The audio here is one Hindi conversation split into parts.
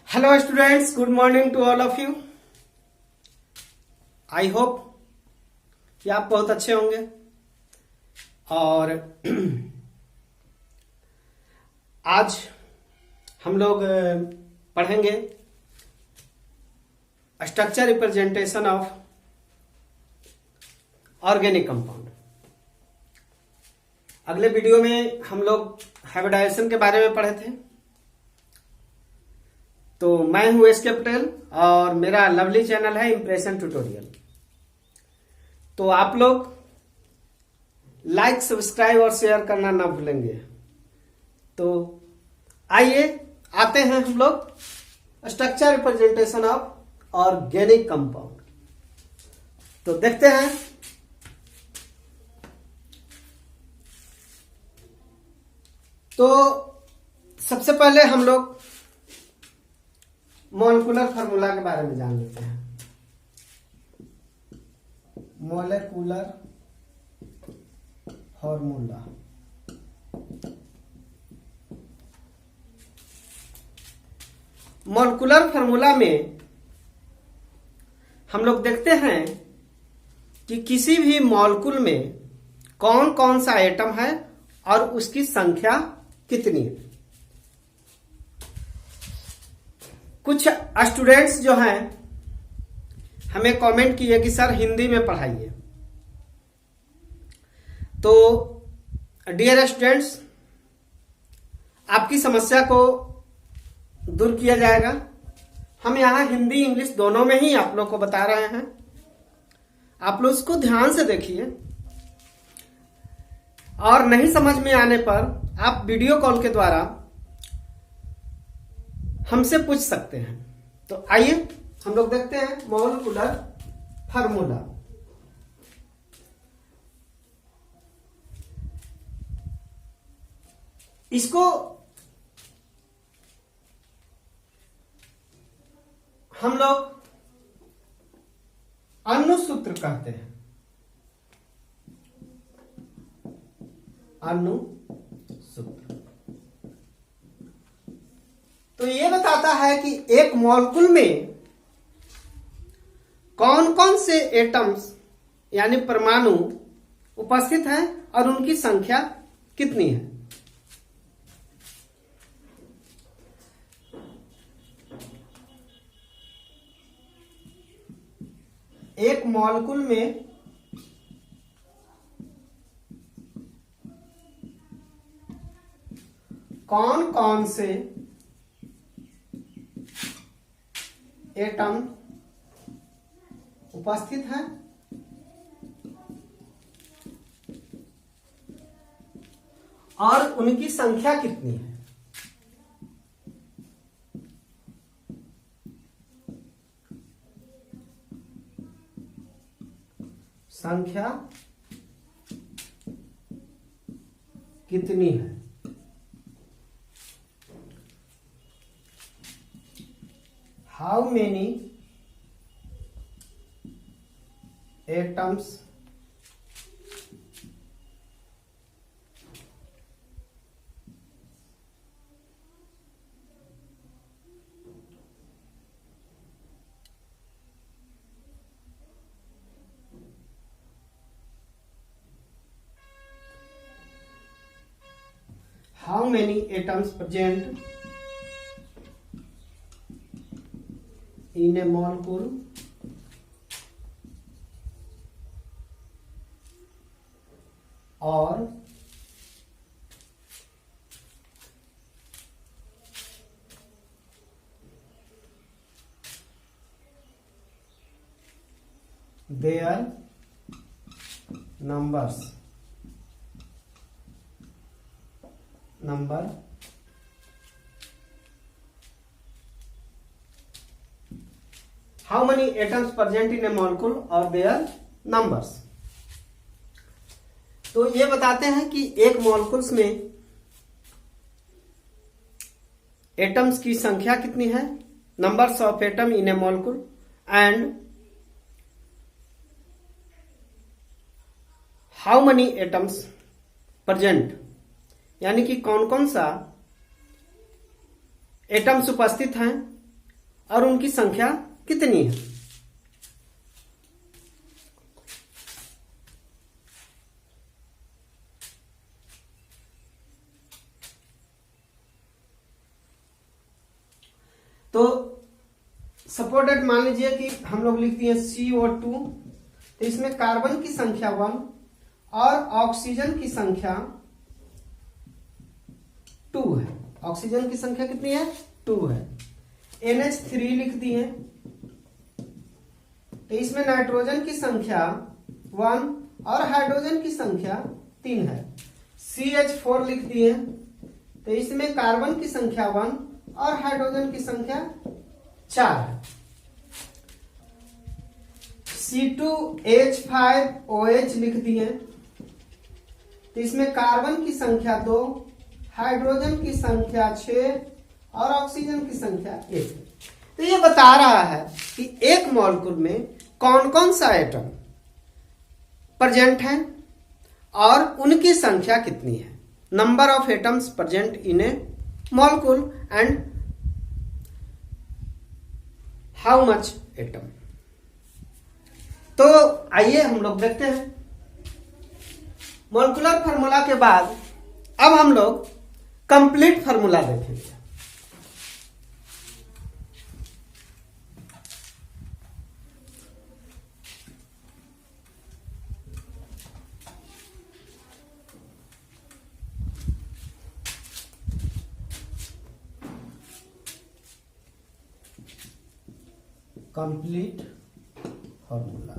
Hello students, good morning to all of you. I hope कि आप बहुत अच्छे होंगे। और आज हम लोग पढ़ेंगे structure representation of organic compound. अगले वीडियो में हम लोग हाइब्रिडाइजेशन के बारे में पढ़े थे। तो मैं हूं एस के पटेल और मेरा लवली चैनल है इंप्रेशन ट्यूटोरियल। तो आप लोग लाइक, सब्सक्राइब और शेयर करना ना भूलेंगे। तो आइए आते हैं हम लोग structure representation of organic compound. तो देखते हैं। तो सबसे पहले हम लोग मॉलिक्यूलर फार्मूला के बारे में जान लेते हैं। Molecular formula. मॉलिक्यूलर फार्मूला में हम लोग देखते हैं कि किसी भी मॉलिक्यूल में कौन कौन सा एटम है और उसकी संख्या कितनी है। कुछ स्टूडेंट्स जो हैं हमें कमेंट किए कि सर हिंदी में पढ़ाइए। तो डियर स्टूडेंट्स, आपकी समस्या को दूर किया जाएगा। हम यहां हिंदी इंग्लिश दोनों में ही आप लोग को बता रहे हैं। आप लोग उसको ध्यान से देखिए और नहीं समझ में आने पर आप वीडियो कॉल के द्वारा हमसे पूछ सकते हैं। तो आइए हम लोग देखते हैं मॉलिक्यूलर फार्मूला। इसको हम लोग अणुसूत्र कहते हैं। अणुसूत्र तो ये बताता है कि एक मॉलिक्यूल में कौन कौन से एटम्स यानी परमाणु उपस्थित हैं और उनकी संख्या कितनी है। एक मॉलिक्यूल में कौन कौन से एटम उपस्थित है और उनकी संख्या कितनी है। संख्या कितनी है। How many atoms present in a molecule or their numbers number how many atoms present in a molecule or their numbers। तो ये बताते हैं कि एक मॉलिक्यूल्स में एटम्स की संख्या कितनी है, numbers of atom in A molecule and how many atoms present, यानी कि कौन कौन सा एटम्स उपस्थित हैं और उनकी संख्या कितनी है। तो सपोर्टेड मान लीजिए कि हम लोग लिख दिए CO2, तो इसमें कार्बन की संख्या 1 और ऑक्सीजन की संख्या 2 है। ऑक्सीजन की संख्या कितनी है? 2 है। NH3 लिख दिए, तो इसमें नाइट्रोजन की संख्या 1 और हाइड्रोजन की संख्या 3 है। CH4 लिख दिए, तो इसमें कार्बन की संख्या 1 और हाइड्रोजन की संख्या 4 है। C2H5OH लिख दिए, तो इसमें कार्बन की संख्या 2, हाइड्रोजन की संख्या 6 और ऑक्सीजन की संख्या 1। तो ये बता रहा है कि एक मॉलिक्यूल में कौन कौन सा एटम प्रेजेंट है और उनकी संख्या कितनी है। Number of atoms present in A molecule and how much atom. तो आइए हम लोग देखते हैं। मॉलिक्यूलर फार्मूला के बाद अब हम लोग कंप्लीट फार्मूला देखेंगे। Complete formula.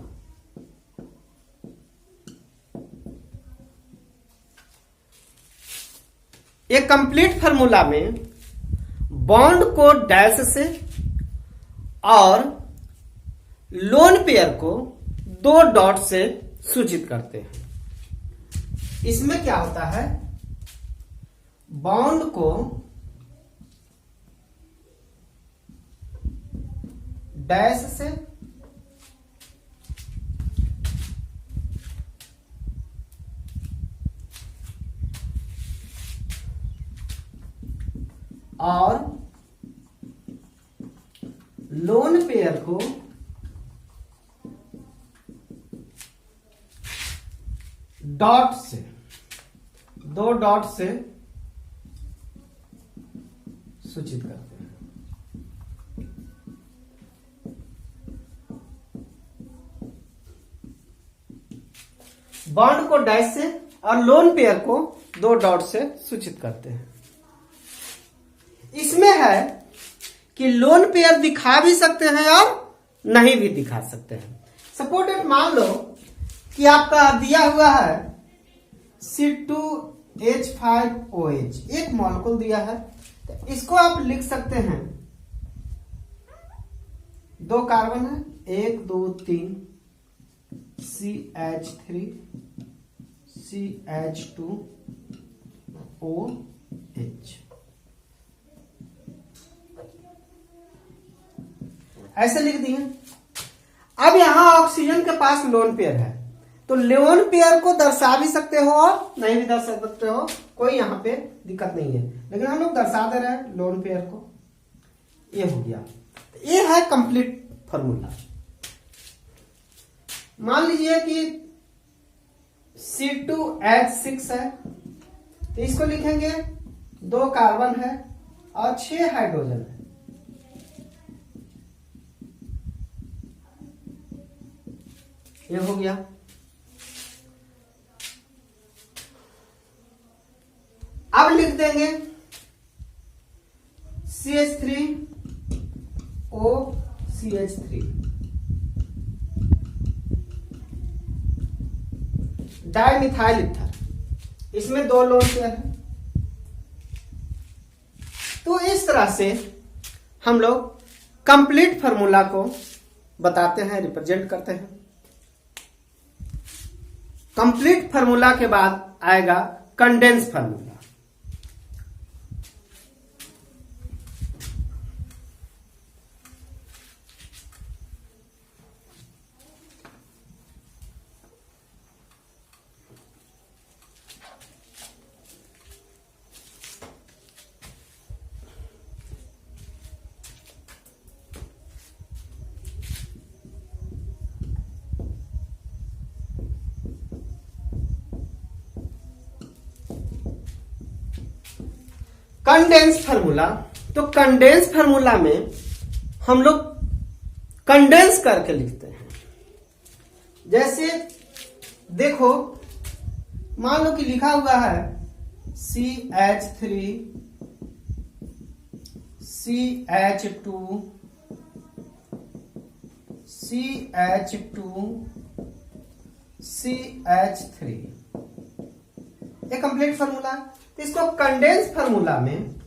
एक कंप्लीट फार्मूला में बॉन्ड को डैश से और लोन पेयर को 2 डॉट से सूचित करते हैं। इसमें क्या होता है, बॉन्ड को डैश से और लोन पेयर को डॉट से 2 डॉट से सूचित करते हैं। बॉन्ड को डैश से और लोन पेयर को 2 डॉट से सूचित करते हैं। इसमें है कि लोन पेयर दिखा भी सकते हैं और नहीं भी दिखा सकते हैं। सपोर्टेड मान लो कि आपका दिया हुआ है C2H5OH, एक मॉलिक्यूल दिया है, तो इसको आप लिख सकते हैं, 2 कार्बन है, 1 2 3 CH3 CH2OH, ऐसे लिख दिए। अब यहां ऑक्सीजन के पास लोन पेयर है, तो लोन पेयर को दर्शा भी सकते हो और नहीं भी दर्शा सकते हो, कोई यहां पे दिक्कत नहीं है, लेकिन हम लोग दर्शा दे रहे हैं लोन पेयर को। ये हो गया, ये है कंप्लीट फॉर्मूला। मान लीजिए कि C2H6 है, तो इसको लिखेंगे 2 कार्बन है और 6 हाइड्रोजन है। ये हो गया। अब लिख देंगे CH3OCH3, डाइमिथाइल ईथर, इसमें 2 लोन पेयर है। तो इस तरह से हम लोग कंप्लीट फार्मूला को बताते हैं, रिप्रेजेंट करते हैं। कंप्लीट फार्मूला के बाद आएगा कंडेंस फार्मूला। कंडेंस फार्मूला, तो कंडेंस फार्मूला में हम लोग कंडेंस करके लिखते हैं। जैसे देखो, मान लो कि लिखा हुआ है CH3 CH2 CH2 CH3, ये कंप्लीट फार्मूला। तो इसको कंडेंस फार्मूला में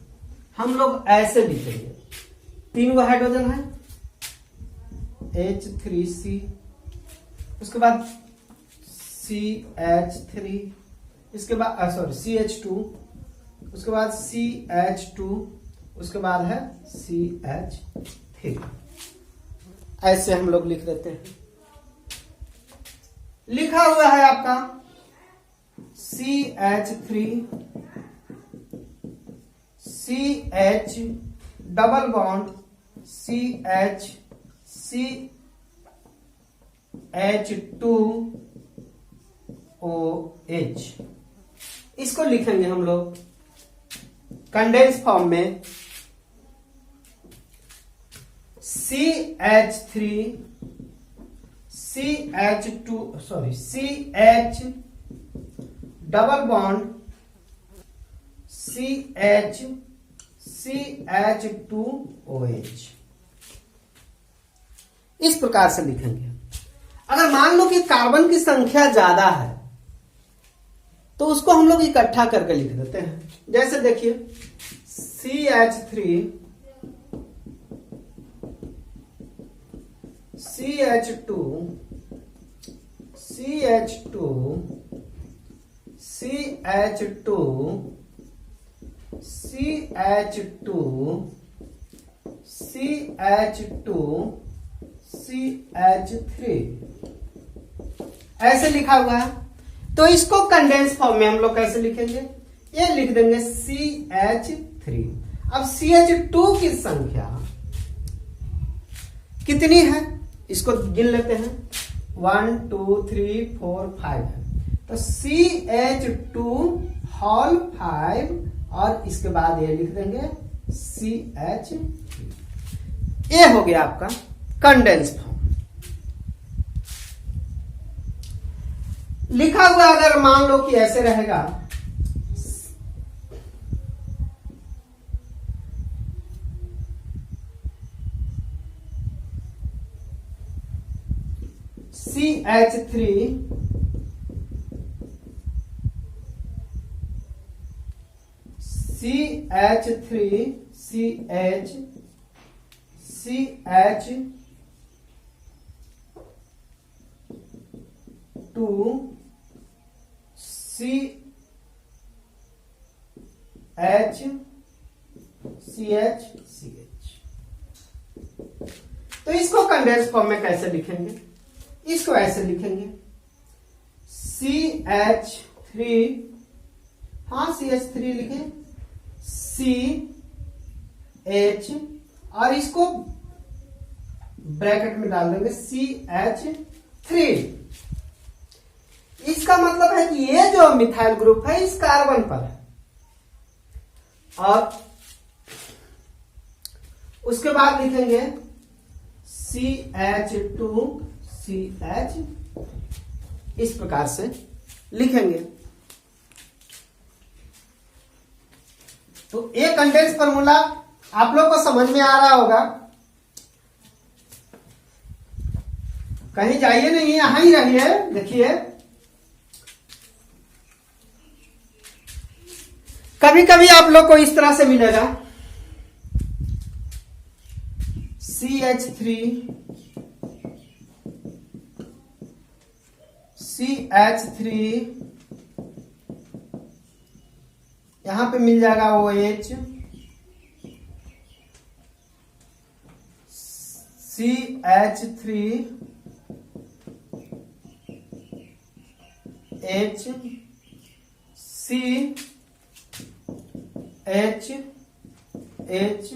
हम लोग ऐसे लिखेंगे, 3 हाइड्रोजन है H3C, उसके बाद CH3, इसके बाद सॉरी CH2, उसके बाद CH2, उसके बाद है CH3। ऐसे हम लोग लिख देते हैं। लिखा हुआ है आपका CH3 CH double bond CH CH2OH, इसको लिखेंगे हम लोग कंडेंस फॉर्म में CH3 CH2 sorry CH double bond CH CH2OH, इस प्रकार से लिखेंगे। अगर मान लो कि कार्बन की संख्या ज्यादा है तो उसको हम लोग इकट्ठा करके लिख देते हैं। जैसे देखिए CH3 CH2 CH2 CH2 CH2 CH2 CH3, ऐसे लिखा हुआ है। तो इसको कंडेंस फॉर्म में हम लोग कैसे लिखेंगे, ये लिख देंगे CH3। अब CH2 की संख्या कितनी है इसको गिन लेते हैं, 1 2 3 4 5 है। तो CH2 होल 5 और इसके बाद ये लिख देंगे CH3। ये हो गया आपका कंडेंस फॉर्म। लिखा हुआ अगर मान लो कि ऐसे रहेगा CH3 CH3 CH CH2 CH तो इसको कंडेंस फॉर्म में कैसे लिखेंगे, इसको ऐसे लिखेंगे CH3, हाँ CH3 लिखें, CH और इसको ब्रैकेट में डाल देंगे CH3। इसका मतलब है कि ये जो मिथाइल ग्रुप है इस कार्बन पर है, और उसके बाद लिखेंगे CH2 CH, इस प्रकार से लिखेंगे। तो ये कंडेंस फार्मूला आप लोग को समझ में आ रहा होगा, कहीं जाइए नहीं, यहां ही रहिए। देखिए कभी कभी आप लोग को इस तरह से मिलेगा CH3 CH3, यहां पे मिल जाएगा OH, CH3 H C H H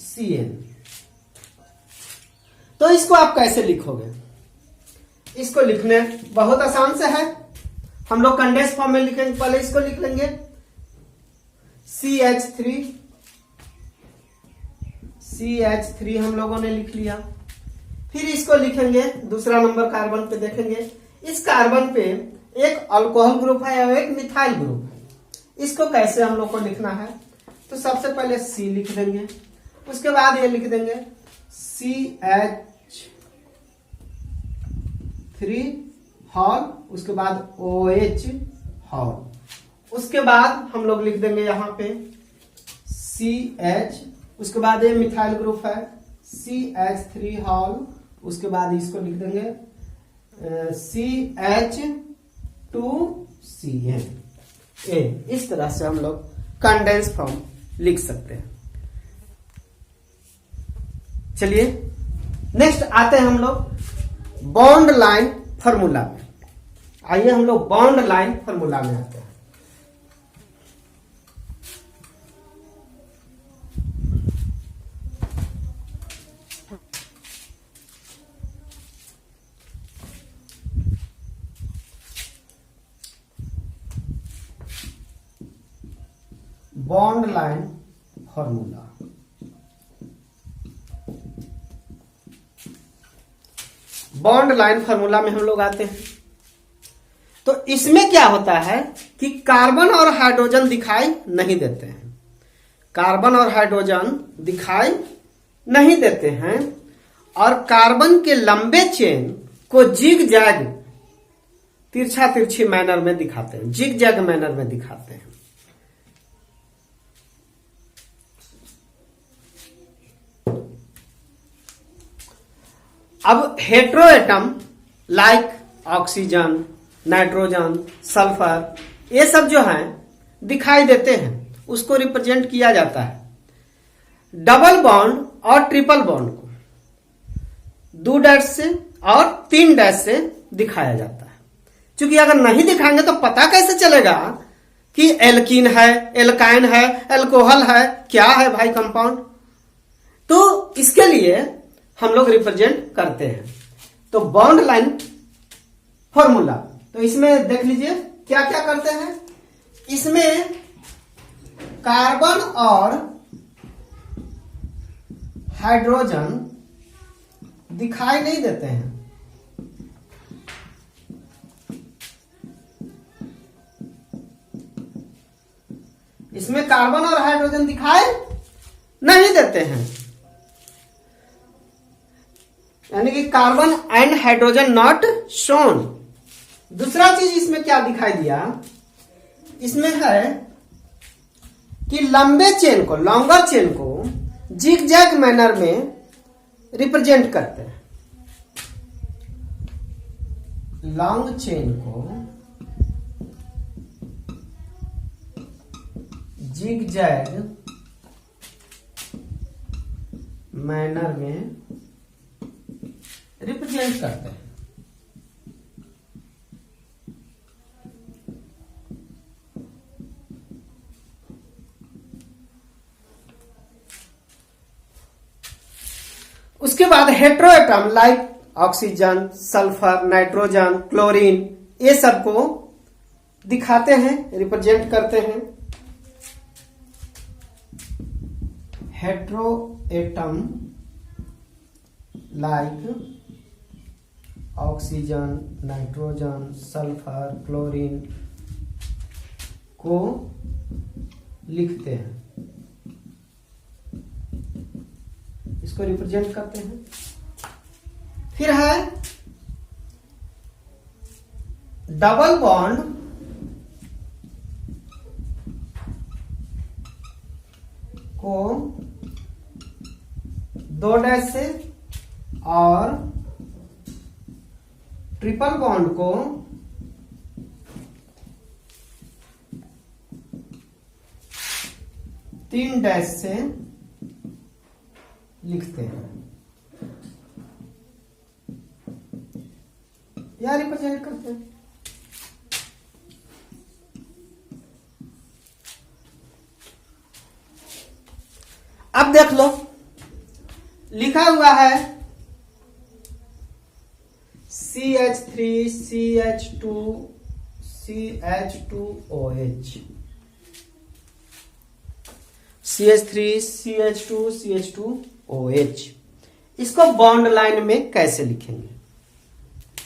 CN। तो इसको आप कैसे लिखोगे, इसको लिखने बहुत आसान से है। हम लोग कंडेंस फॉर्म में लिखेंगे। पहले इसको लिख लेंगे CH3 हम लोगों ने लिख लिया। फिर इसको लिखेंगे, दूसरा नंबर कार्बन पे देखेंगे। इस कार्बन पे एक अल्कोहल ग्रुप है और एक मिथाइल ग्रुप है। इसको कैसे हम लोग को लिखना है, तो सबसे पहले C लिख देंगे, उसके बाद ये लिख देंगे CH3 हॉल, उसके बाद OH हॉल, उसके बाद हम लोग लिख देंगे यहाँ पे CH, उसके बाद ये मिथाइल ग्रुप है CH3 हॉल, उसके बाद इसको लिख देंगे CH2CN। इस तरह से हम लोग कंडेंस फॉर्म लिख सकते हैं। चलिए नेक्स्ट आते हैं हम लोग बॉन्ड लाइन फॉर्मूला में। आइए हम लोग बॉन्ड लाइन फॉर्मूला में आते हैं। Bond line formula, bond line formula में हम लोग आते हैं। तो इसमें क्या होता है कि कार्बन और हाइड्रोजन दिखाई नहीं देते हैं, कार्बन और हाइड्रोजन दिखाई नहीं देते हैं, और कार्बन के लंबे चेन को जिग जैग तिरछा तिरछी मैनर में दिखाते हैं, जिग जैग मैनर में दिखाते हैं। अब hetero atom like oxygen, nitrogen, sulphur, ये सब जो हैं दिखाई देते हैं, उसको रिप्रेजेंट किया जाता है डबल बॉन्ड और ट्रिपल बॉन्ड को 2 डैश से और 3 डैश से दिखाया जाता है। क्योंकि अगर नहीं दिखाएंगे तो पता कैसे चलेगा कि एल्कीन है, एल्काइन है, एल्कोहल है, क्या है भाई कंपाउंड। तो इसके लिए हम लोग रिप्रेजेंट करते हैं। तो बॉन्ड लाइन फॉर्मूला, तो इसमें देख लीजिए क्या क्या करते हैं। इसमें कार्बन और हाइड्रोजन दिखाई नहीं देते हैं, इसमें कार्बन और हाइड्रोजन दिखाई नहीं देते हैं, यानी कि carbon and hydrogen not shown. दूसरा चीज इसमें क्या दिखाई दिया, इसमें है कि लंबे चेन को, लॉन्गर चेन को जिग जैग मैनर में रिप्रेजेंट करते हैं। लॉन्ग चेन को जिग जैग मैनर में रिप्रेजेंट करते हैं। उसके बाद heteroatom like oxygen, sulphur, nitrogen, chlorine, ये सब को दिखाते हैं, रिप्रेजेंट करते हैं। Heteroatom like oxygen, nitrogen, sulphur, chlorine को लिखते हैं, इसको रिप्रेजेंट करते हैं। फिर है डबल बॉन्ड को 2 डैश से और ट्रिपल बॉन्ड को 3 डैश से लिखते हैं या रिप्रेजेंट करते हैं। अब देख लो लिखा हुआ है CH3, CH2, CH2OH, CH3 CH2 CH2OH। इसको बॉन्ड लाइन में कैसे लिखेंगे?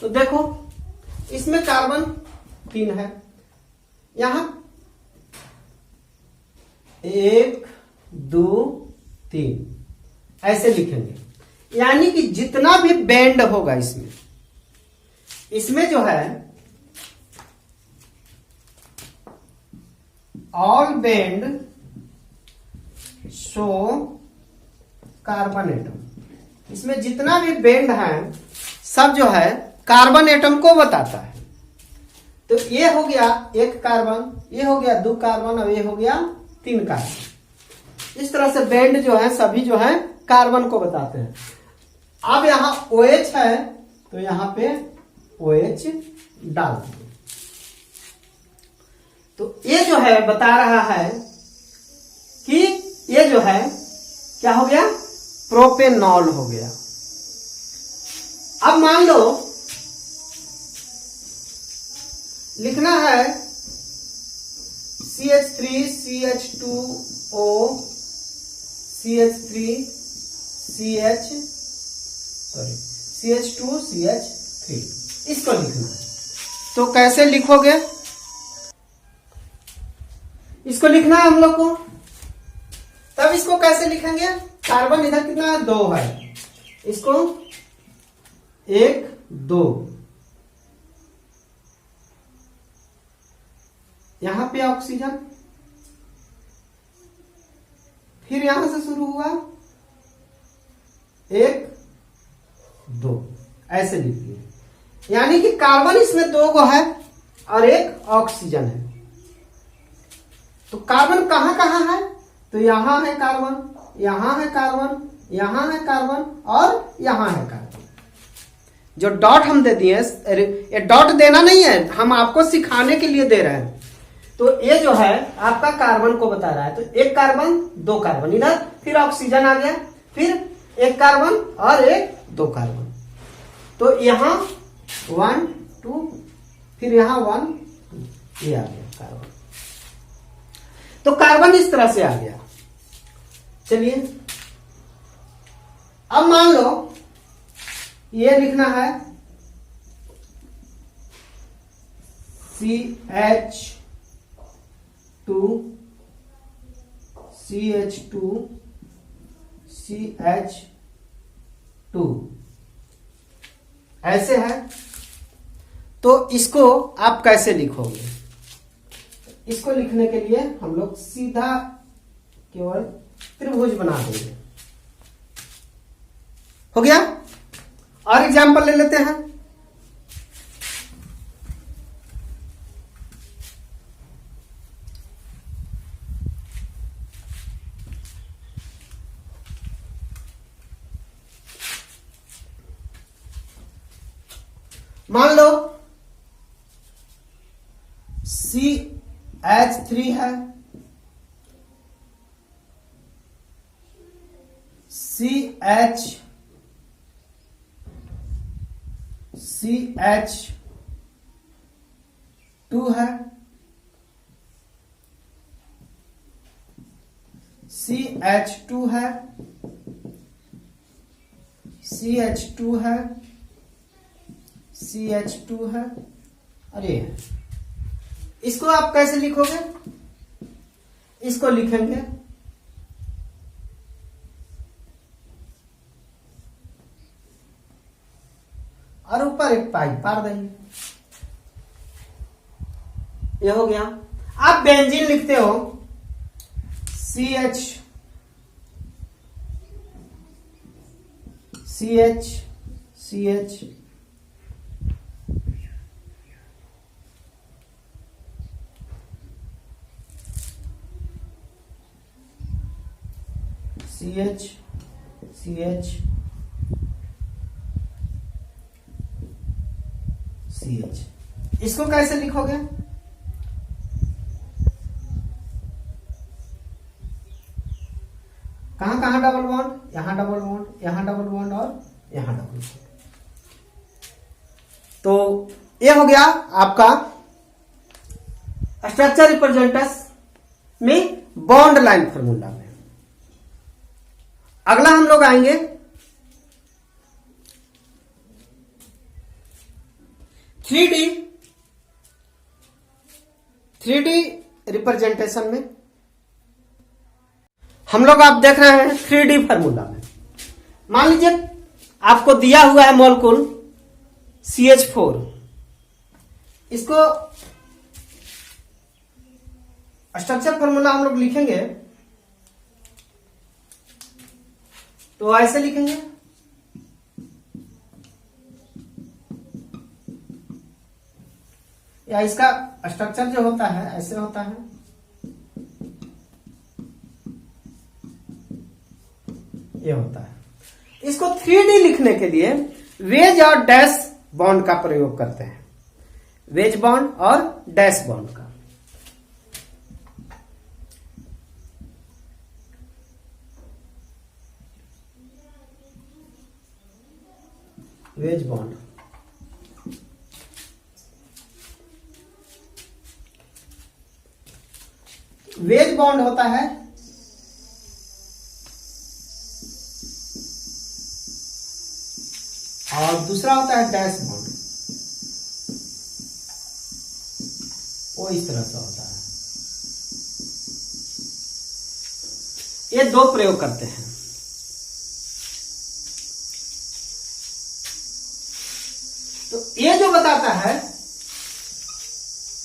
तो देखो, इसमें कार्बन 3 है, यहां 1 2 3 ऐसे लिखेंगे। यानी कि जितना भी बैंड होगा इसमें जो है all band show carbon atom. इसमें जितना भी बैंड है सब जो है कार्बन एटम को बताता है। तो ये हो गया 1 कार्बन, ये हो गया 2 कार्बन और ये हो गया 3 कार्बन। इस तरह से बैंड जो है सभी जो है कार्बन को बताते हैं। अब यहां OH है तो यहां पे OH डाल दो। तो ये जो है बता रहा है कि ये जो है क्या हो गया, प्रोपेनॉल हो गया। अब मान लो लिखना है CH3 CH2O CH3 CH2 CH3 इसको लिखना है। तो कैसे लिखोगे? इसको लिखना है हम लोग को। तब इसको कैसे लिखेंगे? कार्बन इधर कितना है, 2 है, इसको 1 2, यहां पे ऑक्सीजन, फिर यहां से शुरू हुआ 1 2 ऐसे लिखिए। यानी कि कार्बन इसमें 2 गो है और 1 ऑक्सीजन है। तो कार्बन कहां कहां है? तो यहां है कार्बन, यहां है कार्बन, यहां है कार्बन और यहां है कार्बन। जो डॉट हम दे दिए, ये डॉट देना नहीं है, हम आपको सिखाने के लिए दे रहे हैं। तो ये जो है आपका कार्बन को बता रहा है। तो 1 कार्बन 2 कार्बन इधर, फिर ऑक्सीजन आ गया, फिर 1 कार्बन और 2 कार्बन। तो यहां 1 2, फिर यहां 1 2, ये आ गया कार्बन। तो कार्बन इस तरह से आ गया। चलिए अब मान लो ये लिखना है CH2 CH2 ऐसे है। तो इसको आप कैसे लिखोगे? इसको लिखने के लिए हम लोग सीधा केवल त्रिभुज बना देंगे। हो गया? और एग्जाम्पल ले लेते हैं। मान लो CH3 है, CH2 है, CH2 है, CH2 है, CH2 है, अरे इसको आप कैसे लिखोगे? इसको लिखेंगे और ऊपर एक पाइप पार देंगे। ये हो गया। आप बेंजीन लिखते हो CH CH CH CH CH CH। इसको कैसे लिखोगे? कहां कहां डबल बॉन्ड? यहां डबल बॉन्ड, यहां डबल बॉन्ड और यहां डबल बॉन्ड। तो ये हो गया आपका स्ट्रक्चर रिप्रेजेंटर्स में बॉन्ड लाइन फॉर्मूला में। अगला हम लोग आएंगे थ्री डी रिप्रेजेंटेशन में। हम लोग आप देख रहे हैं 3D फॉर्मूला में। मान लीजिए आपको दिया हुआ है मॉलिक्यूल CH4, इसको स्ट्रक्चर फॉर्मूला हम लोग लिखेंगे तो ऐसे लिखेंगे, या इसका स्ट्रक्चर जो होता है ऐसे होता है, ये होता है। इसको 3D लिखने के लिए वेज और डैश बॉन्ड का प्रयोग करते हैं, वेज बॉन्ड और डैश बॉन्ड का। वेज बॉन्ड, वेज बॉन्ड होता है और दूसरा होता है डैश बॉन्ड, वो इस तरह से होता है। ये दो प्रयोग करते हैं। तो ये जो बताता है,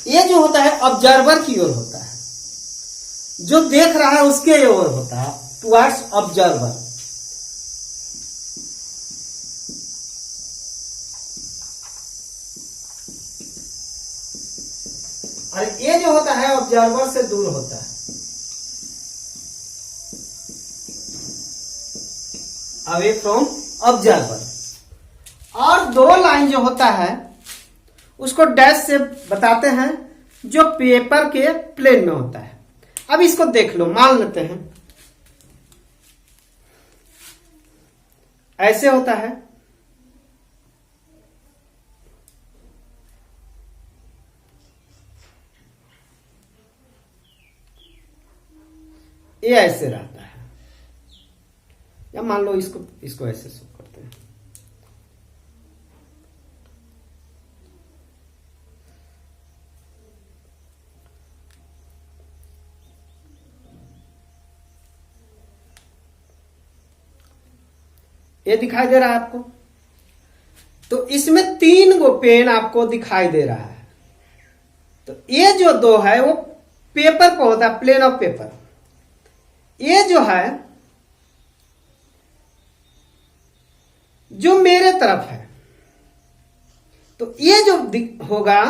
ये जो होता है ऑब्जर्वर की ओर होता है, जो देख रहा है उसके ओर होता है, टुवर्ड्स ऑब्जर्वर। और ये जो होता है ऑब्जर्वर से दूर होता है, अवे फ्रॉम ऑब्जर्वर। और दो लाइन जो होता है उसको डैश से बताते हैं, जो पेपर के प्लेन में होता है। अब इसको देख लो, मान लेते हैं ऐसे होता है, ये ऐसे रहता है, या मान लो इसको ऐसे शो करते हैं। ये दिखाई दे रहा है आपको, तो इसमें 3 गो पेन आपको दिखाई दे रहा है। तो ये जो दो है वो पेपर पर होता है, प्लेन ऑफ पेपर। ये जो है जो मेरे तरफ है, तो ये जो होगा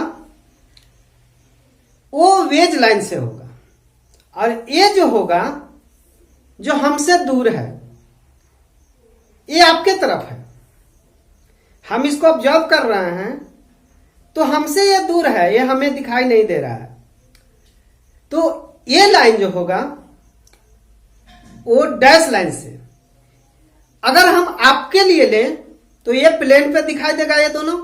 वो वेज लाइन से होगा, और ये जो होगा जो हमसे दूर है ये आपके तरफ है। हम इसको ऑब्जर्व कर रहे हैं तो हमसे ये दूर है, ये हमें दिखाई नहीं दे रहा है। तो ये लाइन जो होगा वो डैश लाइन से। अगर हम आपके लिए लें तो ये प्लेन पे दिखाई देगा, ये दोनों,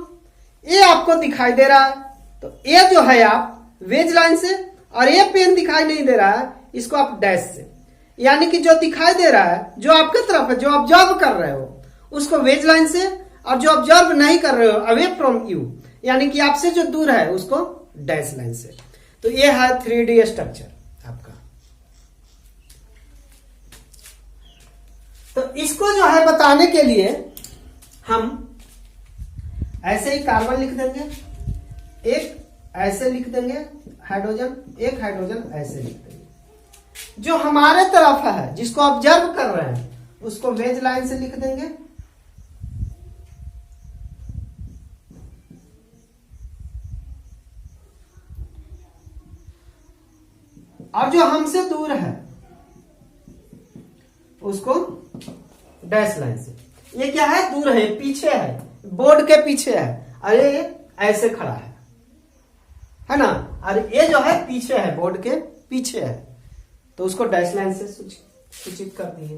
ये आपको दिखाई दे रहा है, तो ये जो है आप वेज लाइन से, और ये पेन दिखाई नहीं दे रहा है, इसको आप डैश से। यानी कि जो दिखाई दे रहा है जो आपके तरफ है, जो ऑब्जर्व कर रहे हो, उसको वेज लाइन से, और जो ऑब्जर्व नहीं कर रहे हो, अवे फ्रॉम यू, यानी कि आपसे जो दूर है, उसको डैश लाइन से। तो ये है 3D स्ट्रक्चर आपका। तो इसको जो है बताने के लिए हम ऐसे ही कार्बन लिख देंगे, एक ऐसे लिख देंगे हाइड्रोजन, एक हाइड्रोजन ऐसे लिख देंगे। जो हमारे तरफ है, जिसको ऑब्जर्व कर रहे हैं, उसको वेज लाइन से लिख देंगे, और जो हमसे दूर है उसको डैश लाइन से। ये क्या है? दूर है, पीछे है, बोर्ड के पीछे है, अरे ये ऐसे खड़ा है ना, और ये जो है पीछे है, बोर्ड के पीछे है, तो उसको डैश लाइन से सूचित कर दिए।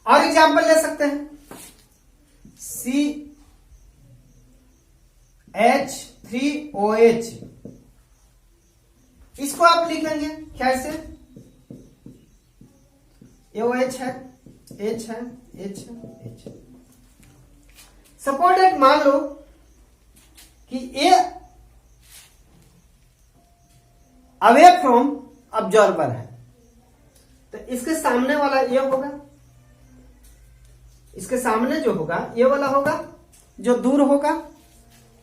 और एग्जाम्पल ले सकते हैं, H3OH, इसको आप लिखेंगे कैसे? OH है, H है, H है, H है। सपोर्टेड मान लो कि ए अवे फ्रॉम ऑब्जर्वर है, तो इसके सामने वाला ये होगा, इसके सामने जो होगा ये वाला होगा जो दूर होगा।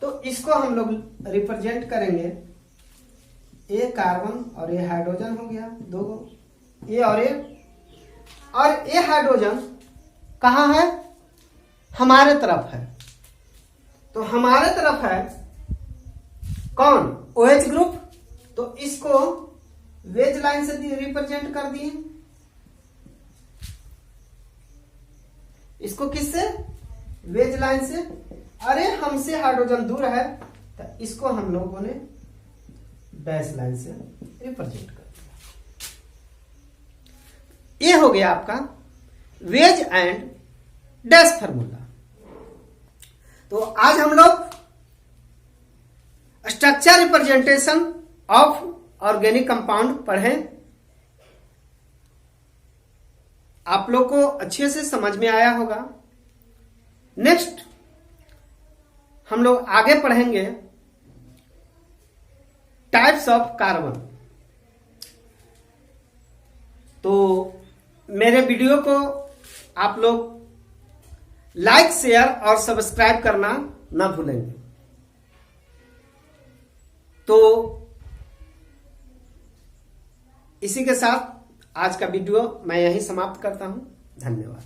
तो इसको हम लोग रिप्रेजेंट करेंगे, ए कार्बन और ये हाइड्रोजन हो गया दो, ये और ये हाइड्रोजन कहाँ है? हमारे तरफ है। तो हमारे तरफ है कौन? OH group. तो इसको वेज लाइन से रिप्रेजेंट कर दिए, इसको किससे? वेज लाइन से। अरे हमसे हाइड्रोजन दूर है तो इसको हम लोगों ने डैश लाइन से रिप्रेजेंट कर दिया। ये हो गया आपका वेज एंड डैश फार्मूला। तो आज हम लोग structure representation of organic compound पढ़े। आप लोग को अच्छे से समझ में आया होगा। नेक्स्ट हम लोग आगे पढ़ेंगे टाइप्स ऑफ कार्बन। तो मेरे वीडियो को आप लोग लाइक, शेयर और सब्सक्राइब करना ना भूलेंगे। तो इसी के साथ आज का वीडियो मैं यहीं समाप्त करता हूं। धन्यवाद।